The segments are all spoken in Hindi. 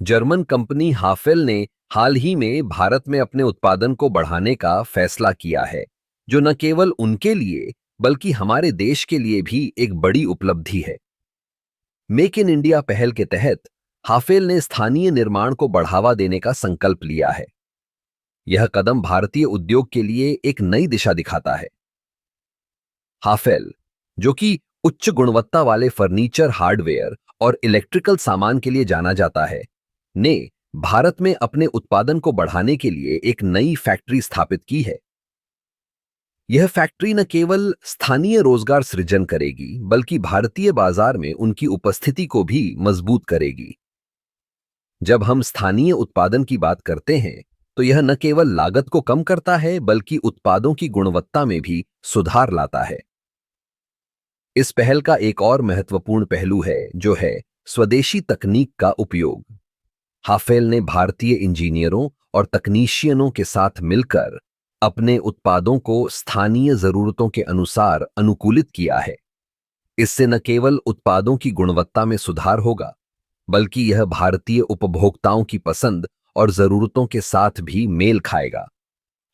जर्मन कंपनी हाफेल ने हाल ही में भारत में अपने उत्पादन को बढ़ाने का फैसला किया है, जो न केवल उनके लिए बल्कि हमारे देश के लिए भी एक बड़ी उपलब्धि है। मेक इन इंडिया पहल के तहत हाफेल ने स्थानीय निर्माण को बढ़ावा देने का संकल्प लिया है। यह कदम भारतीय उद्योग के लिए एक नई दिशा दिखाता है। हाफेल, जो कि उच्च गुणवत्ता वाले फर्नीचर, हार्डवेयर और इलेक्ट्रिकल सामान के लिए जाना जाता है, ने भारत में अपने उत्पादन को बढ़ाने के लिए एक नई फैक्ट्री स्थापित की है। यह फैक्ट्री न केवल स्थानीय रोजगार सृजन करेगी, बल्कि भारतीय बाजार में उनकी उपस्थिति को भी मजबूत करेगी। जब हम स्थानीय उत्पादन की बात करते हैं, तो यह न केवल लागत को कम करता है, बल्कि उत्पादों की गुणवत्ता में भी सुधार लाता है। इस पहल का एक और महत्वपूर्ण पहलू है, जो है स्वदेशी तकनीक का उपयोग। हाफेल ने भारतीय इंजीनियरों और तकनीशियनों के साथ मिलकर अपने उत्पादों को स्थानीय जरूरतों के अनुसार अनुकूलित किया है। इससे न केवल उत्पादों की गुणवत्ता में सुधार होगा, बल्कि यह भारतीय उपभोक्ताओं की पसंद और जरूरतों के साथ भी मेल खाएगा।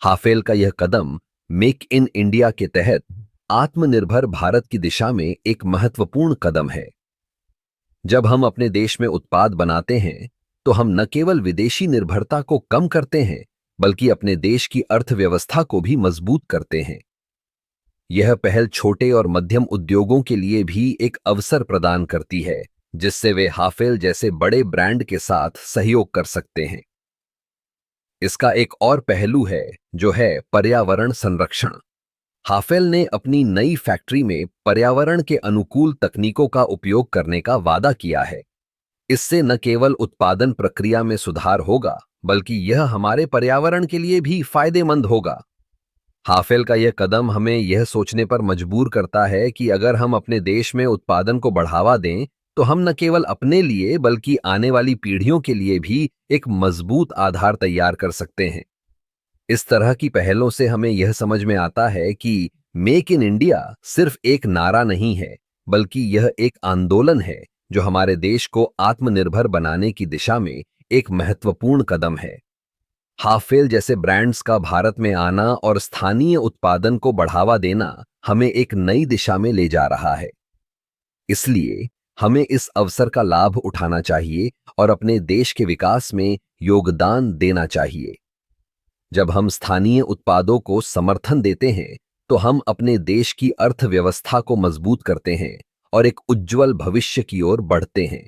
हाफेल का यह कदम मेक इन इंडिया के तहत आत्मनिर्भर भारत की दिशा में एक महत्वपूर्ण कदम है। जब हम अपने देश में उत्पाद बनाते हैं, तो हम न केवल विदेशी निर्भरता को कम करते हैं, बल्कि अपने देश की अर्थव्यवस्था को भी मजबूत करते हैं। यह पहल छोटे और मध्यम उद्योगों के लिए भी एक अवसर प्रदान करती है, जिससे वे हाफेल जैसे बड़े ब्रांड के साथ सहयोग कर सकते हैं। इसका एक और पहलू है, जो है पर्यावरण संरक्षण। हाफेल ने अपनी नई फैक्ट्री में पर्यावरण के अनुकूल तकनीकों का उपयोग करने का वादा किया है। इससे न केवल उत्पादन प्रक्रिया में सुधार होगा, बल्कि यह हमारे पर्यावरण के लिए भी फायदेमंद होगा। हाफेल का यह कदम हमें यह सोचने पर मजबूर करता है कि अगर हम अपने देश में उत्पादन को बढ़ावा दें, तो हम न केवल अपने लिए बल्कि आने वाली पीढ़ियों के लिए भी एक मजबूत आधार तैयार कर सकते हैं। इस तरह की पहलों से हमें यह समझ में आता है कि मेक इन इंडिया सिर्फ एक नारा नहीं है, बल्कि यह एक आंदोलन है, जो हमारे देश को आत्मनिर्भर बनाने की दिशा में एक महत्वपूर्ण कदम है। हाफेल जैसे ब्रांड्स का भारत में आना और स्थानीय उत्पादन को बढ़ावा देना हमें एक नई दिशा में ले जा रहा है। इसलिए हमें इस अवसर का लाभ उठाना चाहिए और अपने देश के विकास में योगदान देना चाहिए। जब हम स्थानीय उत्पादों को समर्थन देते हैं, तो हम अपने देश की अर्थव्यवस्था को मजबूत करते हैं और एक उज्जवल भविष्य की ओर बढ़ते हैं।